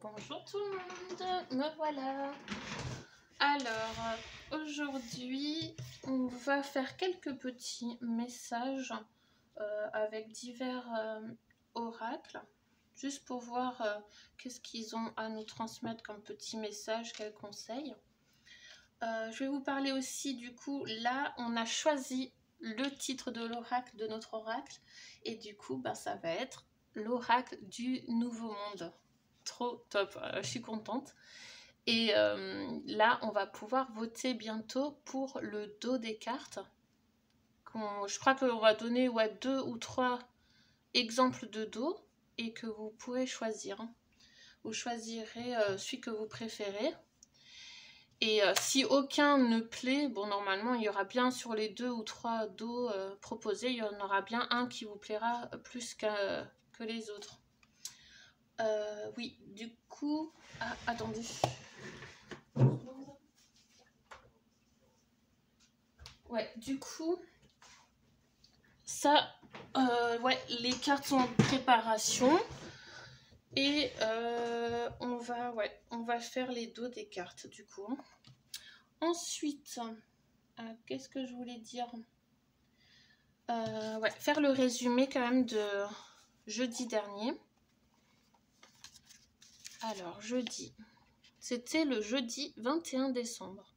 Bonjour tout le monde, me voilà. Alors, aujourd'hui, on va faire quelques petits messages avec divers oracles, juste pour voir qu'est-ce qu'ils ont à nous transmettre comme petits messages, quels conseils. Je vais vous parler aussi, du coup, là, on a choisi le titre de l'oracle, de notre oracle, et du coup, ça va être l'oracle du Nouveau Monde. Trop top, je suis contente. Et là, on va pouvoir voter bientôt pour le dos des cartes. Je crois qu'on va donner 2 ou 3 exemples de dos et que vous pourrez choisir. Vous choisirez celui que vous préférez. Et si aucun ne plaît, bon, normalement, il y aura bien sur les 2 ou 3 dos proposés, il y en aura bien un qui vous plaira plus que les autres. Oui, du coup... Ah, attendez. Ouais, du coup, ça, les cartes sont en préparation. Et on va faire les dos des cartes, du coup. Ensuite, qu'est-ce que je voulais dire? Faire le résumé quand même de jeudi dernier. Alors, jeudi. C'était le jeudi 21 décembre.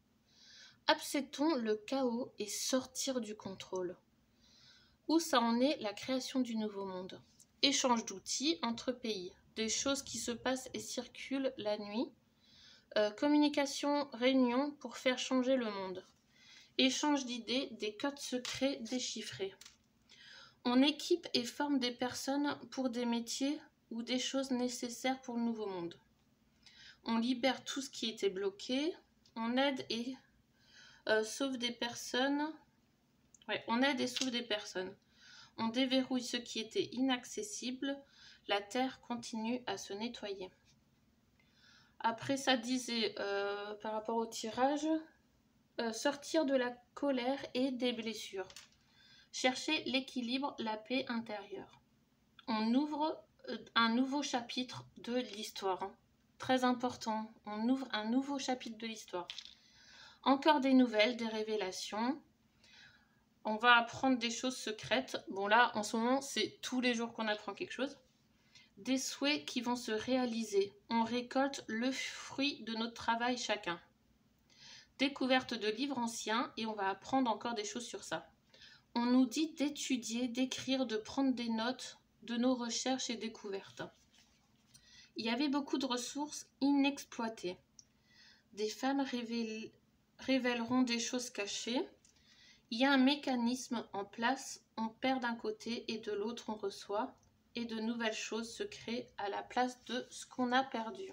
Acceptons le chaos et sortir du contrôle. Où ça en est la création du nouveau monde? Échange d'outils entre pays, des choses qui se passent et circulent la nuit. Communication, réunion pour faire changer le monde. Échange d'idées, des codes secrets déchiffrés. On équipe et forme des personnes pour des métiers ou des choses nécessaires pour le nouveau monde. On libère tout ce qui était bloqué. On aide et sauve des personnes. On aide et sauve des personnes. On déverrouille ce qui était inaccessible. La terre continue à se nettoyer. Après, ça disait, par rapport au tirage, sortir de la colère et des blessures. Chercher l'équilibre, la paix intérieure. On ouvre un nouveau chapitre de l'histoire. Très important, on ouvre un nouveau chapitre de l'histoire. Encore des nouvelles, des révélations. On va apprendre des choses secrètes. Bon là, en ce moment, c'est tous les jours qu'on apprend quelque chose. Des souhaits qui vont se réaliser. On récolte le fruit de notre travail chacun. Découverte de livres anciens et on va apprendre encore des choses sur ça. On nous dit d'étudier, d'écrire, de prendre des notes de nos recherches et découvertes. Il y avait beaucoup de ressources inexploitées. Des femmes révéleront des choses cachées. Il y a un mécanisme en place, on perd d'un côté et de l'autre on reçoit, et de nouvelles choses se créent à la place de ce qu'on a perdu.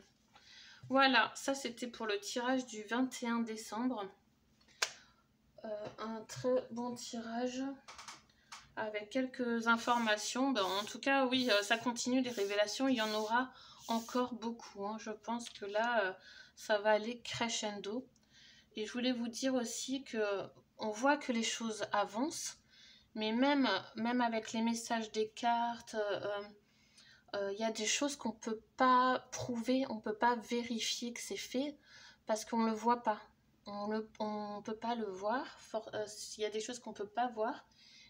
Voilà, ça c'était pour le tirage du 21 décembre. Un très bon tirage avec quelques informations. En tout cas, oui, ça continue les révélations. Il y en aura encore beaucoup. Je pense que là, ça va aller crescendo. Et je voulais vous dire aussi que on voit que les choses avancent, mais même avec les messages des cartes, y a des choses qu'on ne peut pas prouver, on ne peut pas vérifier que c'est fait parce qu'on ne le voit pas. On ne peut pas le voir. Il y a des choses qu'on ne peut pas voir,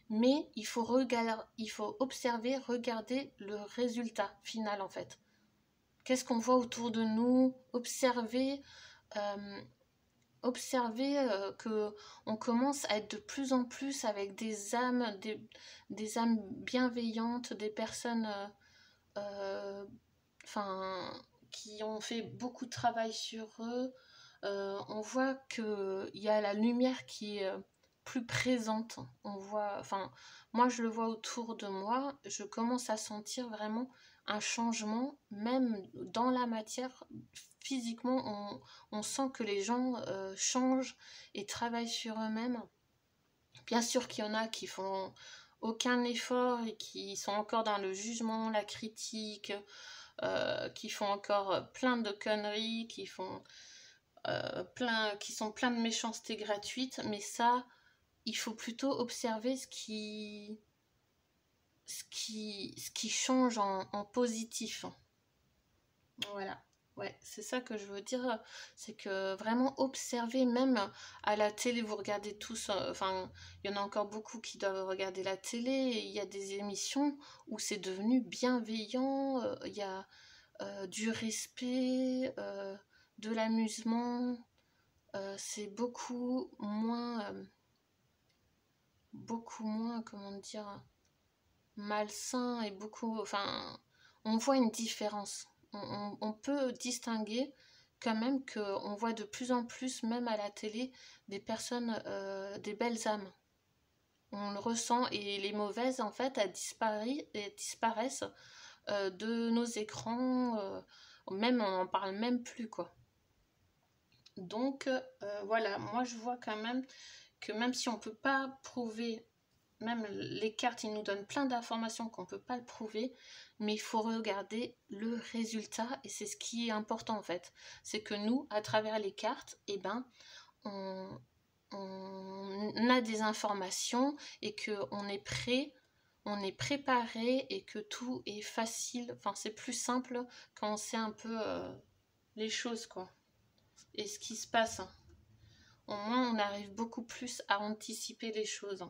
mais il faut observer, regarder le résultat final en fait. Qu'est-ce qu'on voit autour de nous? Observer que on commence à être de plus en plus avec des âmes, des âmes bienveillantes, des personnes qui ont fait beaucoup de travail sur eux. On voit qu'il y a la lumière qui est plus présente. Moi je le vois autour de moi, je commence à sentir vraiment un changement, même dans la matière. Physiquement, on sent que les gens changent et travaillent sur eux-mêmes. Bien sûr qu'il y en a qui font aucun effort et qui sont encore dans le jugement, la critique, qui font encore plein de conneries, qui sont plein de méchanceté gratuite, mais ça, il faut plutôt observer ce qui change en positif. Voilà. Ouais, c'est ça que je veux dire, c'est que vraiment observer, même à la télé, vous regardez tous, enfin, il y en a encore beaucoup qui doivent regarder la télé, et il y a des émissions où c'est devenu bienveillant, il y a du respect, de l'amusement, c'est beaucoup moins, comment dire, malsain et beaucoup, enfin, on voit une différence. On peut distinguer quand même qu'on voit de plus en plus, même à la télé, des personnes, des belles âmes. On le ressent et les mauvaises, en fait, elles disparaissent de nos écrans. Même, on n'en parle même plus, quoi. Donc, voilà, moi je vois quand même que même si on ne peut pas prouver, même les cartes, ils nous donnent plein d'informations qu'on ne peut pas le prouver, mais il faut regarder le résultat, et c'est ce qui est important en fait. C'est que nous, à travers les cartes, eh ben, on a des informations et qu'on est prêt, on est préparé et que tout est facile, enfin c'est plus simple quand on sait un peu les choses, quoi, et ce qui se passe. Au moins on arrive beaucoup plus à anticiper les choses.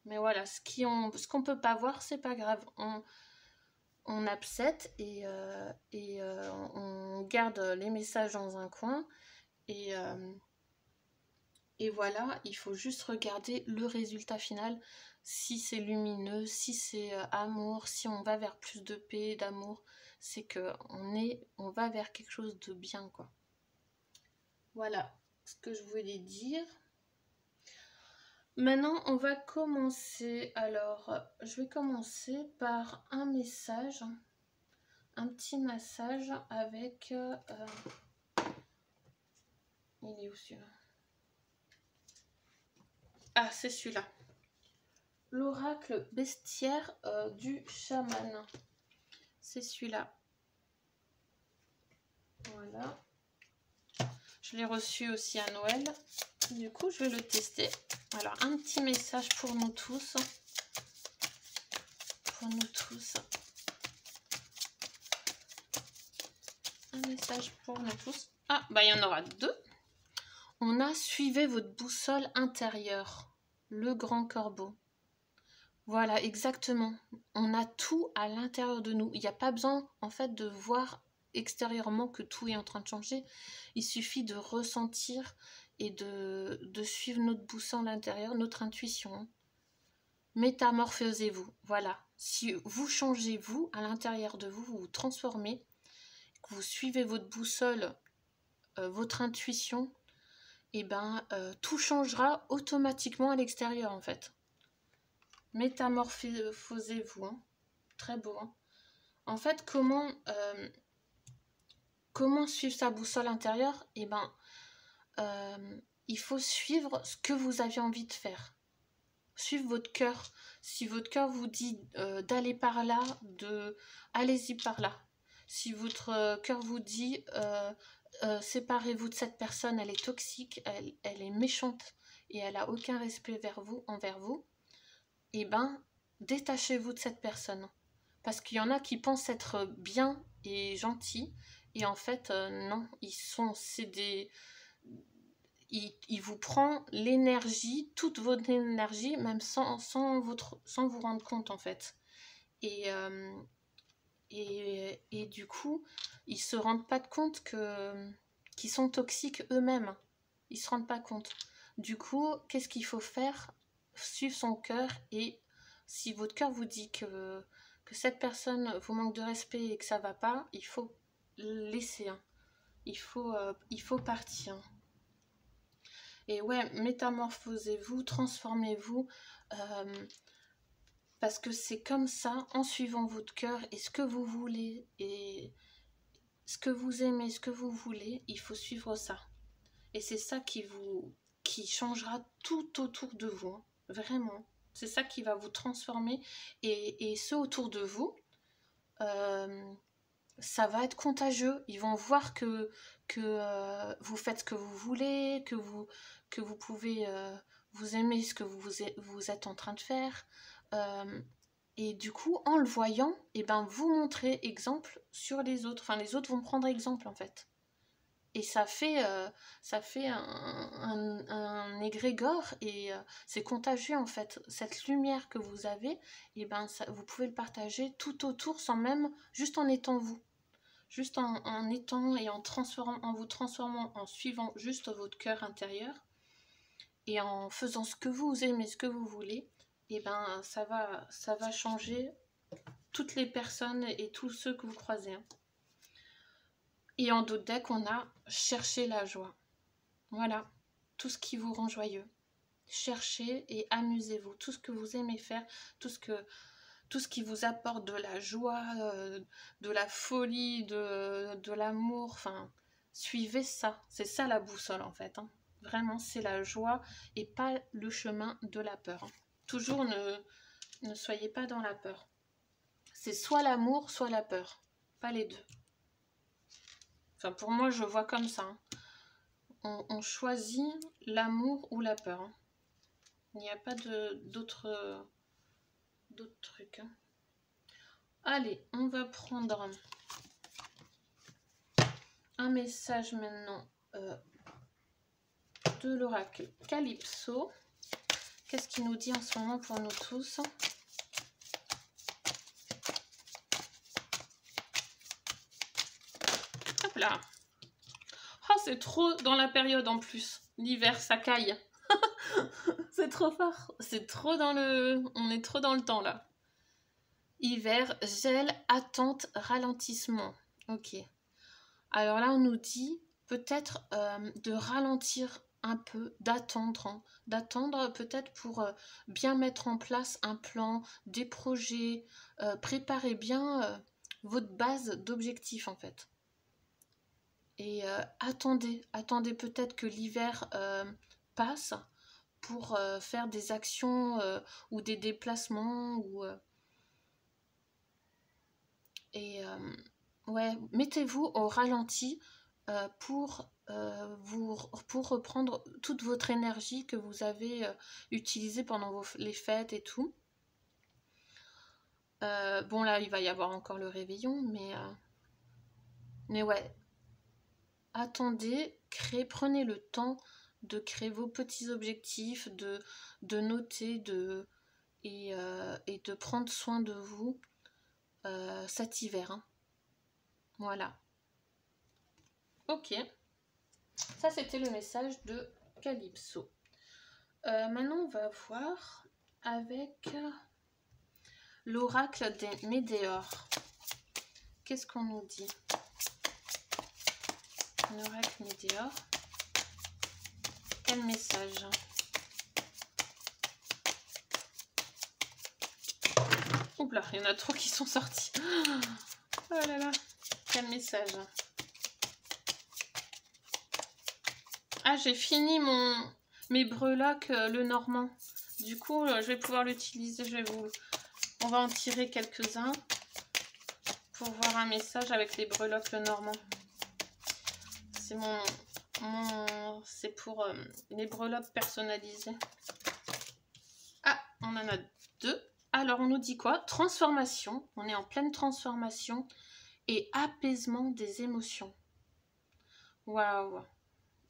Mais voilà, ce qu'on peut pas voir, c'est pas grave. On accepte et on garde les messages dans un coin. Et, et voilà, il faut juste regarder le résultat final. Si c'est lumineux, si c'est amour, si on va vers plus de paix, d'amour, c'est que on va vers quelque chose de bien, quoi. Voilà ce que je voulais dire. Maintenant, on va commencer. Alors, je vais commencer par un message, un petit massage avec... il est où celui-là? Ah, c'est celui-là. L'oracle bestiaire du chaman. C'est celui-là. Voilà. Je l'ai reçu aussi à Noël. Du coup, je vais le tester. Alors, un petit message pour nous tous. Pour nous tous. Un message pour nous tous. Ah, bah il y en aura deux. On a suivi votre boussole intérieure, le grand corbeau. Voilà, exactement. On a tout à l'intérieur de nous. Il n'y a pas besoin, en fait, de voir extérieurement que tout est en train de changer. Il suffit de ressentir et de suivre notre boussole intérieure, notre intuition. Métamorphosez-vous. Voilà. Si vous changez, vous, à l'intérieur de vous, vous vous transformez, que vous suivez votre boussole, votre intuition, et ben tout changera automatiquement à l'extérieur, en fait. Métamorphosez-vous, hein. Très beau, hein. En fait, comment suivre sa boussole intérieure? Eh ben, il faut suivre ce que vous avez envie de faire. Suivre votre cœur. Si votre cœur vous dit d'aller par là, allez-y par là. Si votre cœur vous dit séparez-vous de cette personne, elle est toxique, elle est méchante et elle a aucun respect envers vous, eh ben, détachez-vous de cette personne. Parce qu'il y en a qui pensent être bien et gentils, et en fait, non, il vous prend l'énergie, toute votre énergie, même sans vous rendre compte, en fait. Et du coup, ils se rendent pas compte qu'ils sont toxiques eux-mêmes. Ils se rendent pas compte. Du coup, qu'est-ce qu'il faut faire? Suivre son cœur, et si votre cœur vous dit que cette personne vous manque de respect et que ça va pas, il faut laisser. Hein. Il faut partir. Et ouais, métamorphosez-vous, transformez-vous, parce que c'est comme ça, en suivant votre cœur et ce que vous voulez, et ce que vous aimez, ce que vous voulez, il faut suivre ça. Et c'est ça qui changera tout autour de vous, hein, vraiment. C'est ça qui va vous transformer, et ceux autour de vous, ça va être contagieux. Ils vont voir que vous faites ce que vous voulez, que vous pouvez vous aimer ce que vous êtes en train de faire. Et du coup, en le voyant, et ben, vous montrez exemple sur les autres. Enfin, les autres vont prendre exemple, en fait. Et ça fait un égrégore et c'est contagieux en fait. Cette lumière que vous avez, et ben vous pouvez le partager tout autour sans même, juste en étant vous. Juste en étant et en vous transformant, en suivant juste votre cœur intérieur et en faisant ce que vous aimez, ce que vous voulez, et ben ça va changer toutes les personnes et tous ceux que vous croisez. Hein. Et en d'autres decks, on a cherché la joie. Voilà, tout ce qui vous rend joyeux. Cherchez et amusez-vous. Tout ce que vous aimez faire, tout ce qui vous apporte de la joie, de la folie, de l'amour. Enfin, suivez ça. C'est ça la boussole en fait. Hein. Vraiment, c'est la joie et pas le chemin de la peur. Hein. Toujours ne soyez pas dans la peur. C'est soit l'amour, soit la peur. Pas les deux. Enfin, pour moi, je vois comme ça. Hein. On choisit l'amour ou la peur. Hein. Il n'y a pas d'autres trucs. Hein. Allez, on va prendre un message maintenant de l'oracle Calypso. Qu'est-ce qu'il nous dit en ce moment pour nous tous? Hop là. Oh, c'est trop dans la période en plus. L'hiver, ça caille. C'est trop fort. C'est trop dans le... On est trop dans le temps là. Hiver, gel, attente, ralentissement. Ok. Alors là, on nous dit peut-être de ralentir un peu, d'attendre. Hein. D'attendre peut-être pour bien mettre en place un plan, des projets, préparer bien votre base d'objectifs en fait. Et attendez peut-être que l'hiver passe pour faire des actions ou des déplacements ou ouais, mettez-vous au ralenti pour reprendre toute votre énergie que vous avez utilisée pendant les fêtes et tout. Bon là, il va y avoir encore le réveillon, mais ouais, attendez, prenez le temps de créer vos petits objectifs, de noter, et de prendre soin de vous cet hiver. Hein. Voilà. Ok. Ça, c'était le message de Calypso. Maintenant, on va voir avec l'oracle des météores. Qu'est-ce qu'on nous dit? L'oracle météore. Quel message? Oups là, il y en a trop qui sont sortis. Oh là là, quel message? Ah, j'ai fini mes breloques, le normand. Du coup, je vais pouvoir l'utiliser. On va en tirer quelques-uns pour voir un message avec les breloques, le normand. C'est c'est pour les breloques personnalisées. Ah, on en a 2. Alors, on nous dit quoi? Transformation. On est en pleine transformation et apaisement des émotions. Waouh!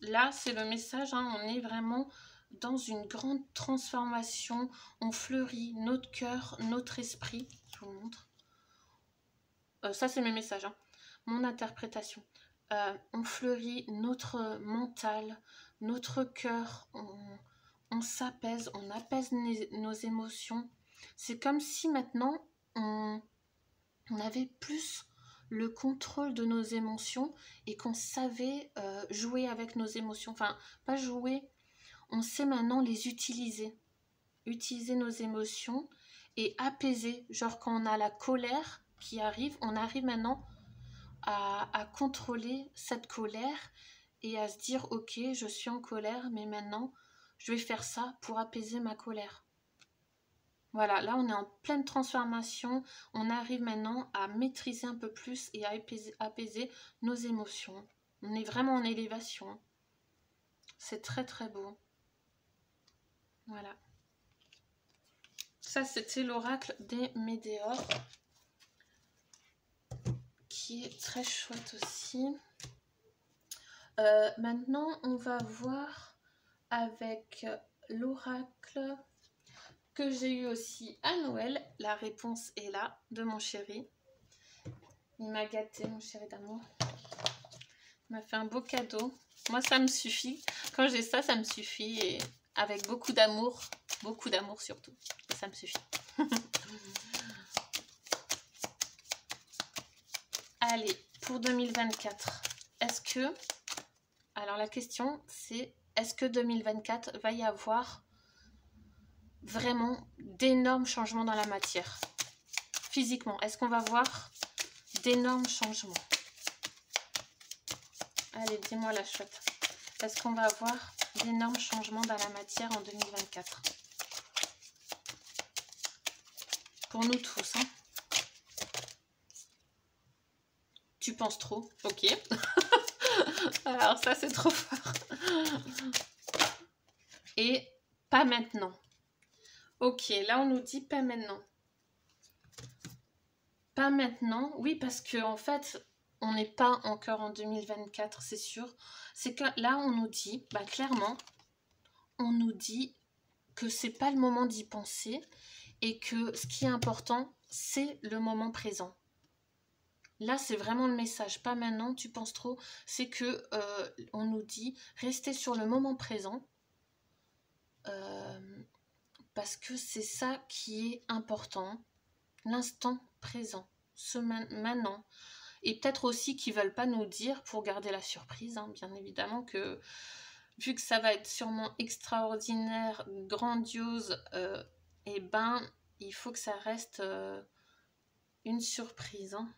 Là, c'est le message, hein, on est vraiment dans une grande transformation. On fleurit notre cœur, notre esprit. Je vous montre. Ça, c'est mes messages, hein. Mon interprétation. On fleurit notre mental, notre cœur. On s'apaise, on apaise nos émotions. C'est comme si maintenant, on avait plus le contrôle de nos émotions et qu'on savait jouer avec nos émotions. Enfin, pas jouer, on sait maintenant les utiliser. Utiliser nos émotions et apaiser. Genre quand on a la colère qui arrive, on arrive maintenant à contrôler cette colère et à se dire ok, je suis en colère, mais maintenant je vais faire ça pour apaiser ma colère. Voilà, là on est en pleine transformation, on arrive maintenant à maîtriser un peu plus et à apaiser nos émotions. On est vraiment en élévation. C'est très très beau. Voilà. ça c'était l'oracle des Médéores, qui est très chouette aussi. Maintenant, on va voir avec l'oracle que j'ai eu aussi à Noël. La réponse est là, de mon chéri. Il m'a gâté, mon chéri d'amour. Il m'a fait un beau cadeau. Moi, ça me suffit. Quand j'ai ça, ça me suffit. Et avec beaucoup d'amour surtout. Et ça me suffit. Allez, pour 2024, est-ce que... Alors la question, c'est est-ce que 2024 va y avoir vraiment d'énormes changements dans la matière? Physiquement, est-ce qu'on va voir d'énormes changements? Allez, dis-moi la chouette. Est-ce qu'on va avoir d'énormes changements dans la matière en 2024? Pour nous tous, hein. Tu penses trop? Ok. Alors ça, c'est trop fort. Et pas maintenant. Ok, là, on nous dit pas maintenant. Pas maintenant, oui, parce que en fait, on n'est pas encore en 2024, c'est sûr. C'est que là, on nous dit, bah, clairement, on nous dit que c'est pas le moment d'y penser et que ce qui est important, c'est le moment présent. Là, c'est vraiment le message. Pas maintenant, tu penses trop. C'est que on nous dit restez sur le moment présent parce que c'est ça qui est important. L'instant présent, ce maintenant. Et peut-être aussi qu'ils ne veulent pas nous dire pour garder la surprise, hein, bien évidemment que vu que ça va être sûrement extraordinaire, grandiose, et ben il faut que ça reste une surprise. Hein.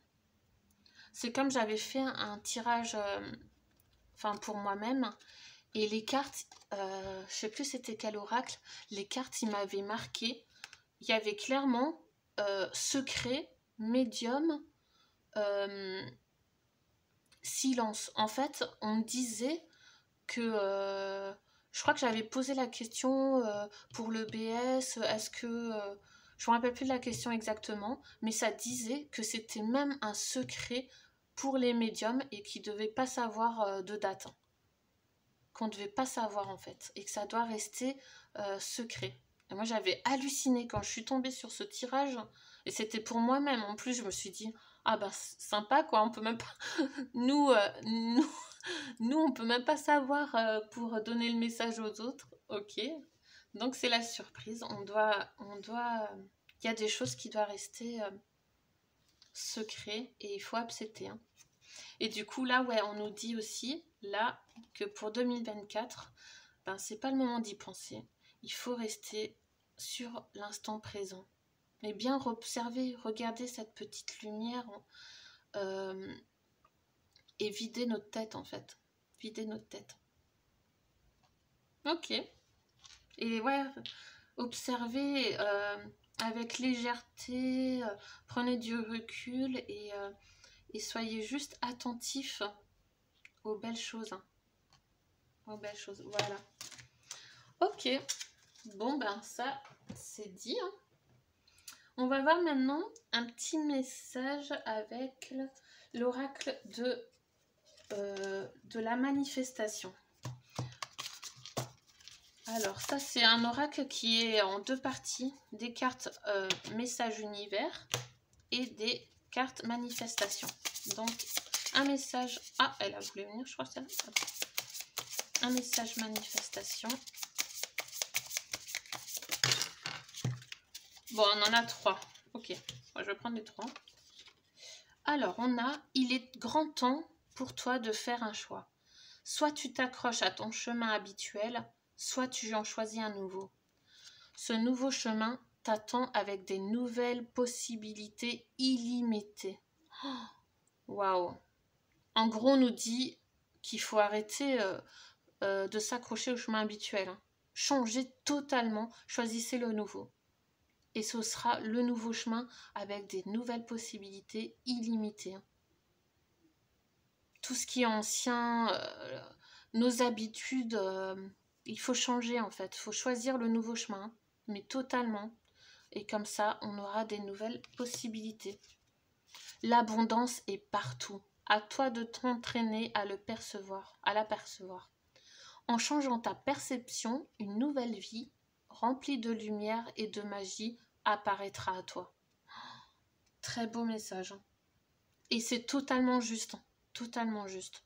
C'est comme j'avais fait un tirage pour moi-même et les cartes, je sais plus c'était quel oracle, les cartes ils m'avaient marqué, il y avait clairement secret, médium, silence. En fait, on me disait que je crois que j'avais posé la question pour le BS, est-ce que je me rappelle plus de la question exactement, mais ça disait que c'était même un secret pour les médiums et qu'ils ne devaient pas savoir de date, qu'on ne devait pas savoir en fait, et que ça doit rester secret. Et moi j'avais halluciné quand je suis tombée sur ce tirage, et c'était pour moi-même. En plus je me suis dit, ah ben sympa quoi, on peut même pas, nous on peut même pas savoir pour donner le message aux autres, ok. Donc c'est la surprise, il y a des choses qui doivent rester secrets et il faut accepter. Hein. Et du coup là, ouais, on nous dit aussi là que pour 2024, ben c'est pas le moment d'y penser. Il faut rester sur l'instant présent. Mais bien observer, regarder cette petite lumière et vider notre tête en fait. Vider notre tête. Ok. Et ouais, observez avec légèreté, prenez du recul et soyez juste attentifs aux belles choses. Hein. Aux belles choses, voilà. Ok, bon ben ça c'est dit. Hein. On va voir maintenant un petit message avec l'oracle de la manifestation. Alors ça c'est un oracle qui est en deux parties, des cartes message univers et des cartes manifestation. Donc un message, ah elle a voulu venir je crois que c'est là. Un message manifestation. Bon on en a trois, ok, moi, je vais prendre les trois. Alors on a, il est grand temps pour toi de faire un choix. Soit tu t'accroches à ton chemin habituel, soit tu en choisis un nouveau. Ce nouveau chemin t'attend avec des nouvelles possibilités illimitées. Waouh! En gros, on nous dit qu'il faut arrêter de s'accrocher au chemin habituel. Hein. Changez totalement, choisissez le nouveau. Et ce sera le nouveau chemin avec des nouvelles possibilités illimitées. Hein. Tout ce qui est ancien, nos habitudes, il faut changer en fait. Il faut choisir le nouveau chemin, mais totalement. Et comme ça, on aura des nouvelles possibilités. L'abondance est partout. À toi de t'entraîner à le percevoir, à l'apercevoir. En changeant ta perception, une nouvelle vie, remplie de lumière et de magie, apparaîtra à toi. Très beau message. Et c'est totalement juste. Totalement juste.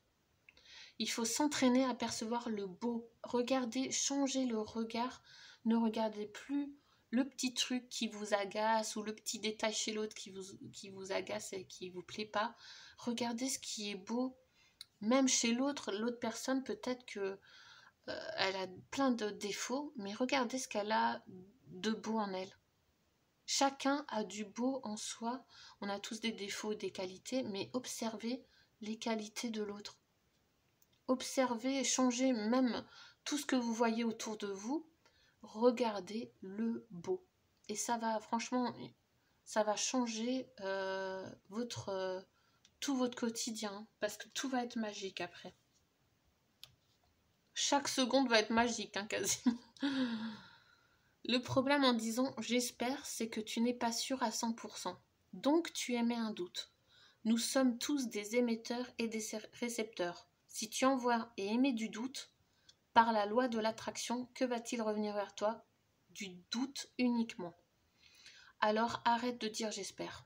Il faut s'entraîner à percevoir le beau. Regardez, changez le regard. Ne regardez plus le petit truc qui vous agace ou le petit détail chez l'autre qui vous agace et qui ne vous plaît pas. Regardez ce qui est beau. Même chez l'autre personne, peut-être que elle a plein de défauts, mais regardez ce qu'elle a de beau en elle. Chacun a du beau en soi. On a tous des défauts et des qualités, mais observez les qualités de l'autre. Observez, changez même tout ce que vous voyez autour de vous. Regardez le beau. Et ça va, franchement, ça va changer tout votre quotidien, parce que tout va être magique après. Chaque seconde va être magique, hein, quasiment. Le problème en disant « j'espère », c'est que tu n'es pas sûr à 100%. Donc tu émets un doute. Nous sommes tous des émetteurs et des récepteurs. Si tu envoies et émets du doute, par la loi de l'attraction, que va-t-il revenir vers toi? Du doute uniquement. Alors arrête de dire « j'espère ».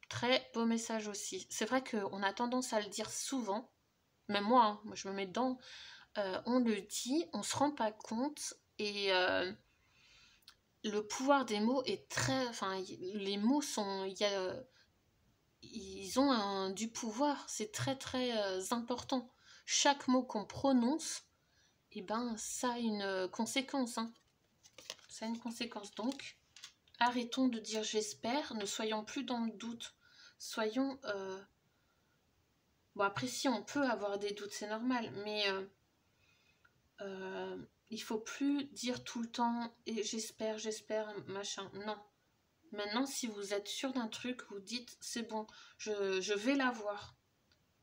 Très beau message aussi. C'est vrai qu'on a tendance à le dire souvent, même moi, hein, moi je me mets dedans, on le dit, on ne se rend pas compte et le pouvoir des mots est très... Enfin, les mots sont... ils ont du pouvoir, c'est très très important. Chaque mot qu'on prononce, eh ben, ça a une conséquence. Hein. Ça a une conséquence. Donc, arrêtons de dire j'espère, ne soyons plus dans le doute. Soyons... Bon, après, si on peut avoir des doutes, c'est normal, mais il faut plus dire tout le temps et j'espère, machin. Non. Maintenant, si vous êtes sûr d'un truc, vous dites c'est bon, je vais l'avoir.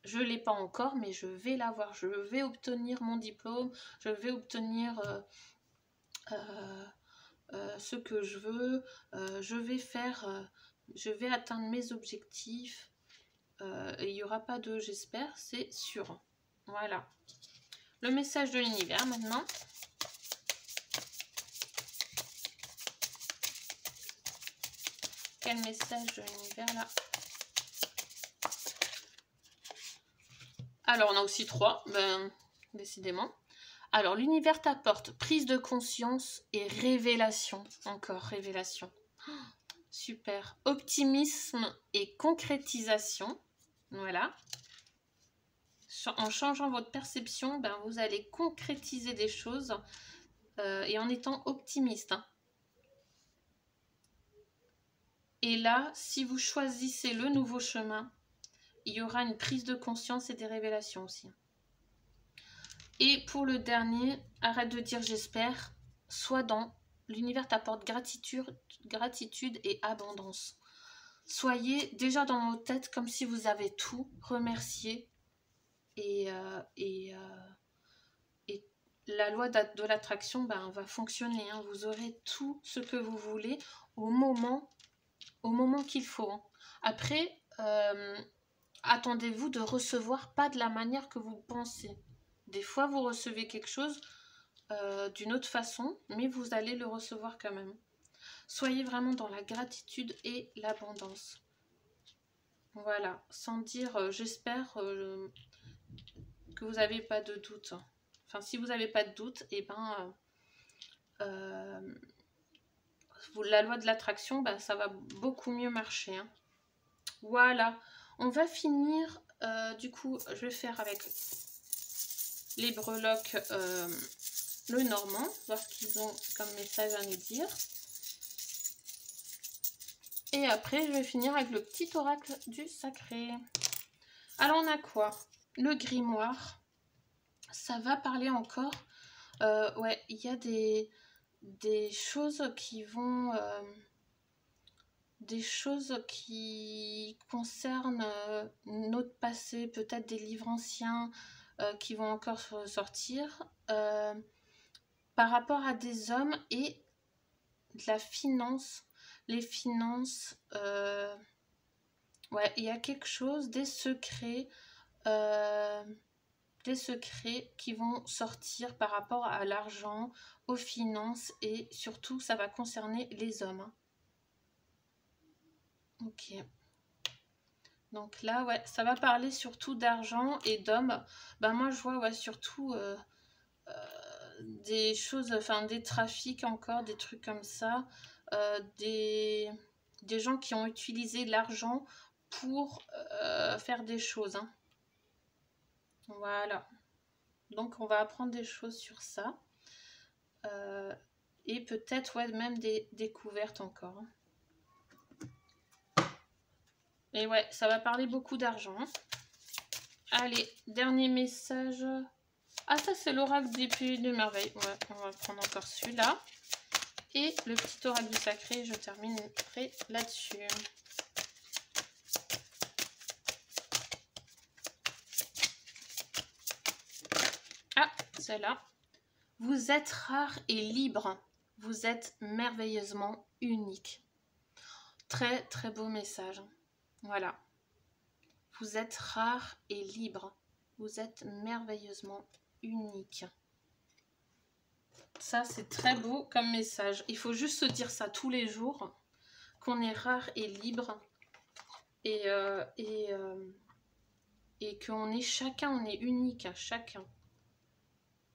Je ne l'ai pas encore, mais je vais l'avoir. Je vais obtenir mon diplôme, je vais obtenir ce que je veux, je vais atteindre mes objectifs. Il n'y aura pas de j'espère, c'est sûr. Voilà. Le message de l'univers maintenant. Quel message de l'univers là? Alors, on a aussi 3, décidément. Alors, l'univers t'apporte prise de conscience et révélation. Encore, révélation. Oh, super. Optimisme et concrétisation. Voilà. En changeant votre perception, vous allez concrétiser des choses et en étant optimiste. Hein. Et là, si vous choisissez le nouveau chemin, il y aura une prise de conscience et des révélations aussi. Et pour le dernier, arrête de dire j'espère, sois dans l'univers t'apporte gratitude et abondance. Soyez déjà dans vos têtes comme si vous avez tout, remerciez et la loi de l'attraction va fonctionner. Hein. Vous aurez tout ce que vous voulez au moment qu'il faut. Hein. Après, attendez-vous de recevoir pas de la manière que vous pensez. Des fois, vous recevez quelque chose d'une autre façon, mais vous allez le recevoir quand même. Soyez vraiment dans la gratitude et l'abondance. Voilà, sans dire j'espère que vous n'avez pas de doute. Enfin, si vous n'avez pas de doute, la loi de l'attraction, ça va beaucoup mieux marcher. Hein. Voilà, on va finir. Du coup, je vais faire avec les breloques le normand, voir ce qu'ils ont comme message à nous dire. Et après, je vais finir avec le petit oracle du sacré. Alors, on a quoi? Le grimoire. Ça va parler encore. Ouais, il y a des choses qui vont... des choses qui concernent notre passé, peut-être des livres anciens qui vont encore sortir, par rapport à des hommes et de la finance, les finances, ouais, il y a quelque chose, des secrets qui vont sortir par rapport à l'argent, aux finances et surtout ça va concerner les hommes. Hein. Ok. Donc là, ouais, ça va parler surtout d'argent et d'hommes. Ben moi je vois ouais, surtout des choses, enfin des trafics encore, des trucs comme ça, des gens qui ont utilisé l'argent pour faire des choses. Hein. Voilà. Donc on va apprendre des choses sur ça. Et peut-être ouais, même des découvertes encore. Et ouais, ça va parler beaucoup d'argent. Allez, dernier message. Ah ça c'est l'oracle des pays de merveille. Ouais, on va prendre encore celui-là. Et le petit oracle du sacré, je terminerai là-dessus. Ah, celle-là. Vous êtes rare et libre. Vous êtes merveilleusement unique. Très, très beau message. Voilà. Vous êtes rare et libre. Vous êtes merveilleusement unique. Ça, c'est très beau comme message. Il faut juste se dire ça tous les jours, qu'on est rare et libre et qu'on est chacun, on est unique, chacun.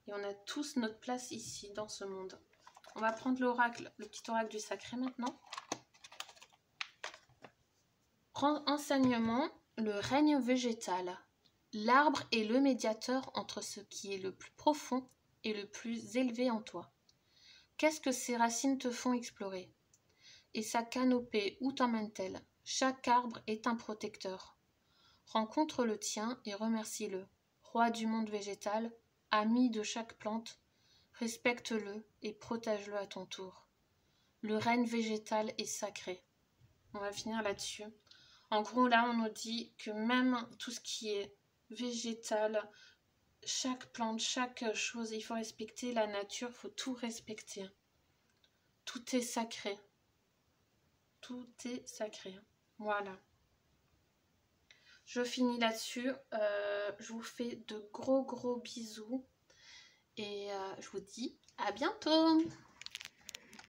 Et on a tous notre place ici, dans ce monde. On va prendre l'oracle, le petit oracle du sacré maintenant. Enseignement, le règne végétal. L'arbre est le médiateur entre ce qui est le plus profond et le plus élevé en toi. Qu'est-ce que ses racines te font explorer? Et sa canopée, où t'emmène-t-elle? Chaque arbre est un protecteur. Rencontre le tien et remercie-le. Roi du monde végétal, ami de chaque plante, respecte-le et protège-le à ton tour. Le règne végétal est sacré. On va finir là-dessus. En gros, là, on nous dit que même tout ce qui est végétal, chaque plante, chaque chose, il faut respecter la nature, il faut tout respecter. Tout est sacré. Tout est sacré. Voilà. Je finis là-dessus. Je vous fais de gros bisous. Et je vous dis à bientôt.